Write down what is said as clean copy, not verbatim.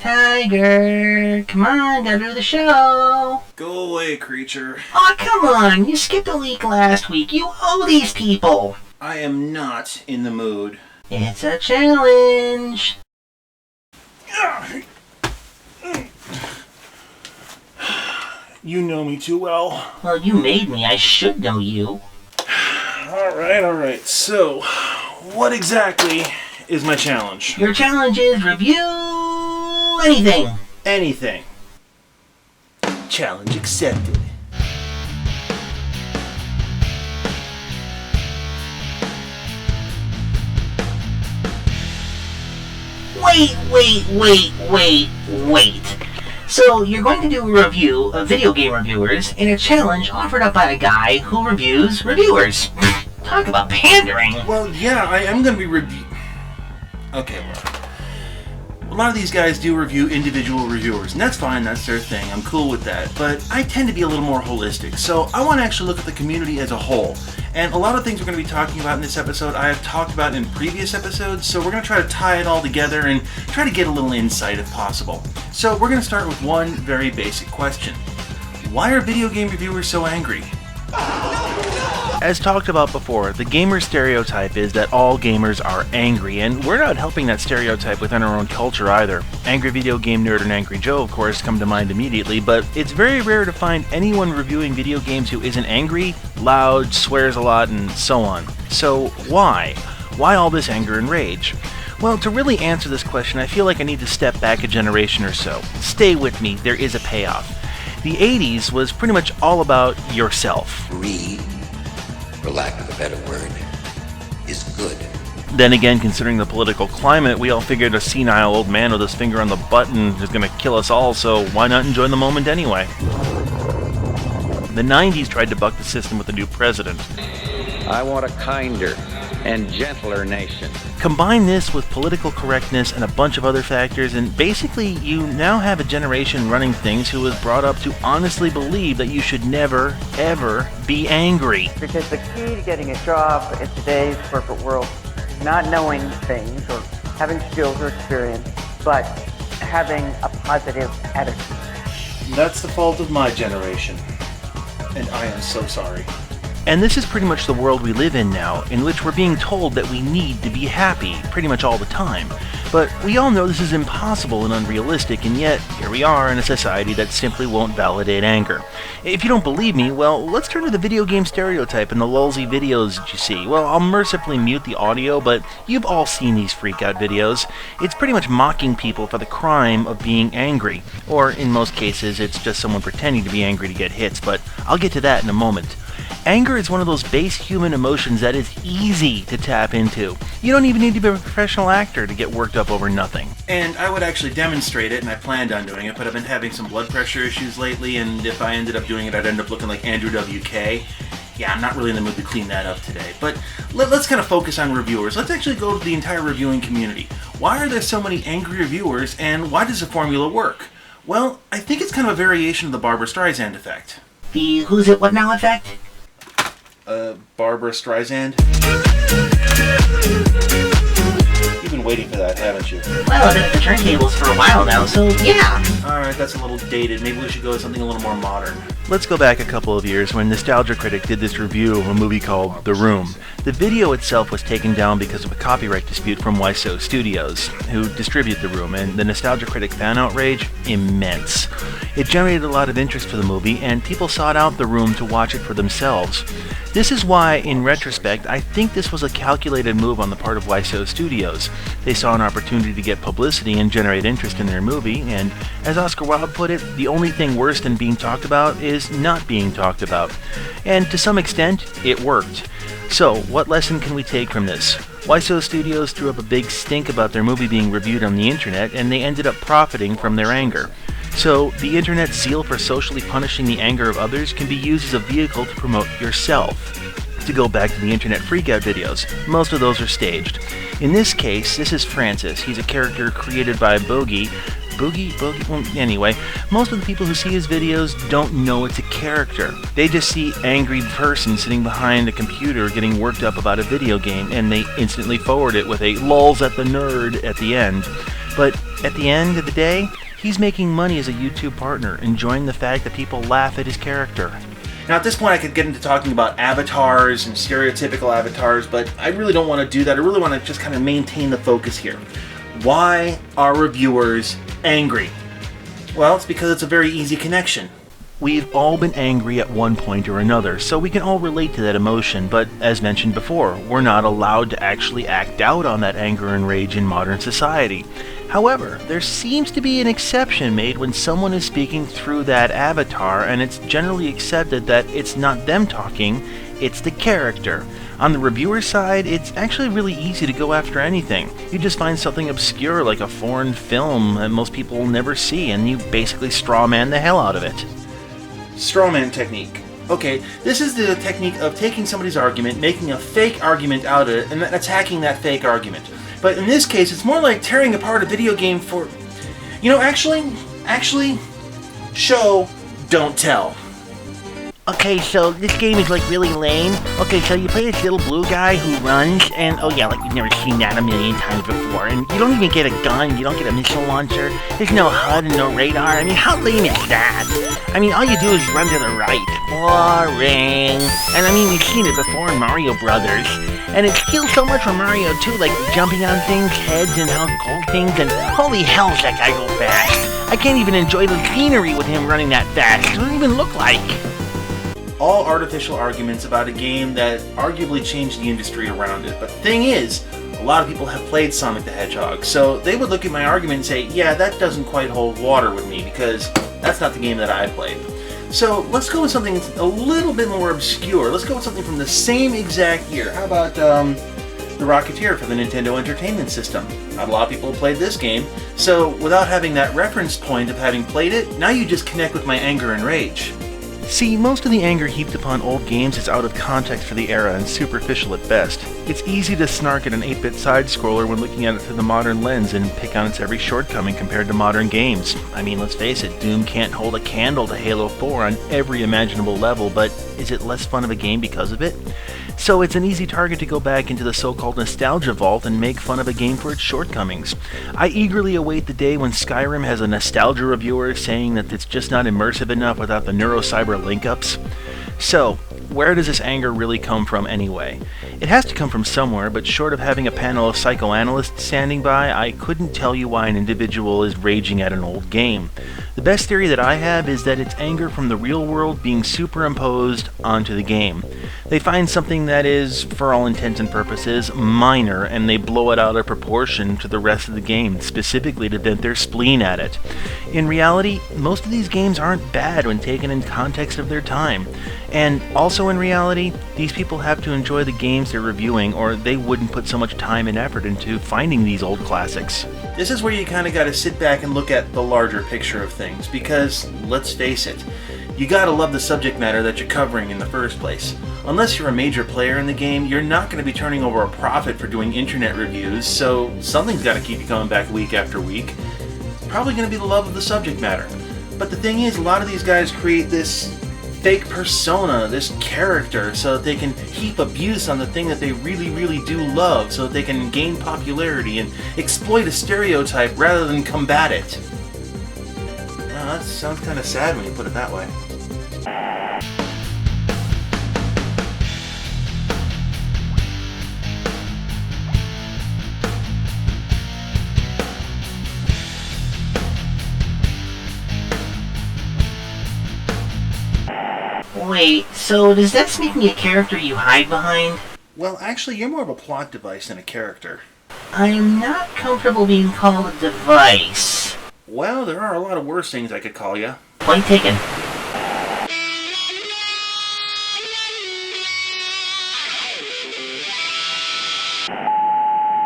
Tiger, come on, gotta do the show. Go away, creature. Aw, come on, you skipped a week last week. You owe these people. I am not in the mood. It's a challenge. You know me too well. Well, you made me. I should know you. Alright. So, what exactly is my challenge? Your challenge is review anything. Anything. Challenge accepted. Wait. So, you're going to do a review of video game reviewers in a challenge offered up by a guy who reviews reviewers. Talk about pandering. Well, yeah, I am going to be Okay, look. A lot of these guys do review individual reviewers, and that's fine, that's their thing, I'm cool with that. But I tend to be a little more holistic, so I want to actually look at the community as a whole. And a lot of things we're going to be talking about in this episode I have talked about in previous episodes, so we're going to try to tie it all together and try to get a little insight if possible. So we're going to start with one very basic question. Why are video game reviewers so angry? As talked about before, the gamer stereotype is that all gamers are angry, and we're not helping that stereotype within our own culture either. Angry video game nerd and Angry Joe, of course, come to mind immediately, but it's very rare to find anyone reviewing video games who isn't angry, loud, swears a lot, and so on. So why? Why all this anger and rage? Well, to really answer this question, I feel like I need to step back a generation or so. Stay with me, there is a payoff. The 80s was pretty much all about yourself. Greed, for lack of a better word, is good. Then again, considering the political climate, we all figured a senile old man with his finger on the button is going to kill us all, so why not enjoy the moment anyway? The 90s tried to buck the system with a new president. I want a kinder and gentler nation. Combine this with political correctness and a bunch of other factors, and basically you now have a generation running things who was brought up to honestly believe that you should never, ever be angry. Because the key to getting a job in today's corporate world is not knowing things or having skills or experience, but having a positive attitude. That's the fault of my generation, and I am so sorry. And this is pretty much the world we live in now, in which we're being told that we need to be happy pretty much all the time. But we all know this is impossible and unrealistic, and yet here we are in a society that simply won't validate anger. If you don't believe me, well, let's turn to the video game stereotype and the lulzy videos that you see. Well, I'll mercifully mute the audio, but you've all seen these freak-out videos. It's pretty much mocking people for the crime of being angry. Or, in most cases, it's just someone pretending to be angry to get hits, but I'll get to that in a moment. Anger is one of those base human emotions that is easy to tap into. You don't even need to be a professional actor to get worked up over nothing. And I would actually demonstrate it, and I planned on doing it, but I've been having some blood pressure issues lately, and if I ended up doing it, I'd end up looking like Andrew WK. Yeah, I'm not really in the mood to clean that up today. But let's kind of focus on reviewers. Let's actually go to the entire reviewing community. Why are there so many angry reviewers, and why does the formula work? Well, I think it's kind of a variation of the Barbra Streisand effect. The who's it what now effect? Barbra Streisand? You've been waiting for that, haven't you? Well, I've been at the turntables for a while now, so yeah. Alright, that's a little dated. Maybe we should go with something a little more modern. Let's go back a couple of years when Nostalgia Critic did this review of a movie called The Room. The video itself was taken down because of a copyright dispute from YSO Studios, who distribute The Room, and the Nostalgia Critic fan outrage? Immense. It generated a lot of interest for the movie, and people sought out The Room to watch it for themselves. This is why, in retrospect, I think this was a calculated move on the part of YSO Studios. They saw an opportunity to get publicity and generate interest in their movie, and as Oscar Wilde put it, the only thing worse than being talked about is not being talked about. And to some extent, it worked. So, what lesson can we take from this? YSO Studios threw up a big stink about their movie being reviewed on the internet, and they ended up profiting from their anger. So, the internet's zeal for socially punishing the anger of others can be used as a vehicle to promote yourself. To go back to the internet freakout videos, most of those are staged. In this case, this is Francis. He's a character created by Bogey. Well, anyway, most of the people who see his videos don't know it's a character. They just see angry person sitting behind a computer getting worked up about a video game, and they instantly forward it with a lulz at the nerd at the end. But at the end of the day, he's making money as a YouTube partner, enjoying the fact that people laugh at his character. Now at this point I could get into talking about avatars and stereotypical avatars, but I really don't want to do that. I really want to just kind of maintain the focus here. Why are reviewers angry? Well, it's because it's a very easy connection. We've all been angry at one point or another, so we can all relate to that emotion, but as mentioned before, we're not allowed to actually act out on that anger and rage in modern society. However, there seems to be an exception made when someone is speaking through that avatar, and it's generally accepted that it's not them talking, it's the character. On the reviewer side, it's actually really easy to go after anything. You just find something obscure like a foreign film that most people will never see, and you basically strawman the hell out of it. Strawman technique. Okay, this is the technique of taking somebody's argument, making a fake argument out of it, and then attacking that fake argument. But in this case, it's more like tearing apart a video game for... You know, actually, show, don't tell. Okay, so this game is like really lame. Okay, so you play this little blue guy who runs, and oh yeah, like you've never seen that a million times before. And you don't even get a gun, you don't get a missile launcher. There's no HUD and no radar. I mean, how lame is that? I mean, all you do is run to the right. Boring. And I mean, we've seen it before in Mario Brothers. And it steals so much from Mario too, like jumping on things, heads, and how cold things, and holy hell, does that guy go fast. I can't even enjoy the scenery with him running that fast. It doesn't even look like. All artificial arguments about a game that arguably changed the industry around it. But the thing is, a lot of people have played Sonic the Hedgehog, so they would look at my argument and say, yeah, that doesn't quite hold water with me, because that's not the game that I played. So let's go with something a little bit more obscure. Let's go with something from the same exact year. How about The Rocketeer for the Nintendo Entertainment System? Not a lot of people have played this game, so without having that reference point of having played it, now you just connect with my anger and rage. See, most of the anger heaped upon old games is out of context for the era and superficial at best. It's easy to snark at an 8-bit side-scroller when looking at it through the modern lens and pick on its every shortcoming compared to modern games. I mean, let's face it, Doom can't hold a candle to Halo 4 on every imaginable level, but is it less fun of a game because of it? So it's an easy target to go back into the so-called nostalgia vault and make fun of a game for its shortcomings. I eagerly await the day when Skyrim has a nostalgia reviewer saying that it's just not immersive enough without the neurocyber link-ups. So, where does this anger really come from anyway? It has to come from somewhere, but short of having a panel of psychoanalysts standing by, I couldn't tell you why an individual is raging at an old game. The best theory that I have is that it's anger from the real world being superimposed onto the game. They find something that is, for all intents and purposes, minor, and they blow it out of proportion to the rest of the game, specifically to vent their spleen at it. In reality, most of these games aren't bad when taken in context of their time. And also in reality, these people have to enjoy the games they're reviewing, or they wouldn't put so much time and effort into finding these old classics. This is where you kind of got to sit back and look at the larger picture of things, because, let's face it, you gotta love the subject matter that you're covering in the first place. Unless you're a major player in the game, you're not going to be turning over a profit for doing internet reviews, so something's got to keep you coming back week after week. It's probably going to be the love of the subject matter. But the thing is, a lot of these guys create this fake persona, this character, so that they can heap abuse on the thing that they really, really do love, so that they can gain popularity and exploit a stereotype rather than combat it. That sounds kind of sad when you put it that way. Wait, so does that make me a character you hide behind? Well, actually, you're more of a plot device than a character. I'm not comfortable being called a device. Well, there are a lot of worse things I could call you. Point taken.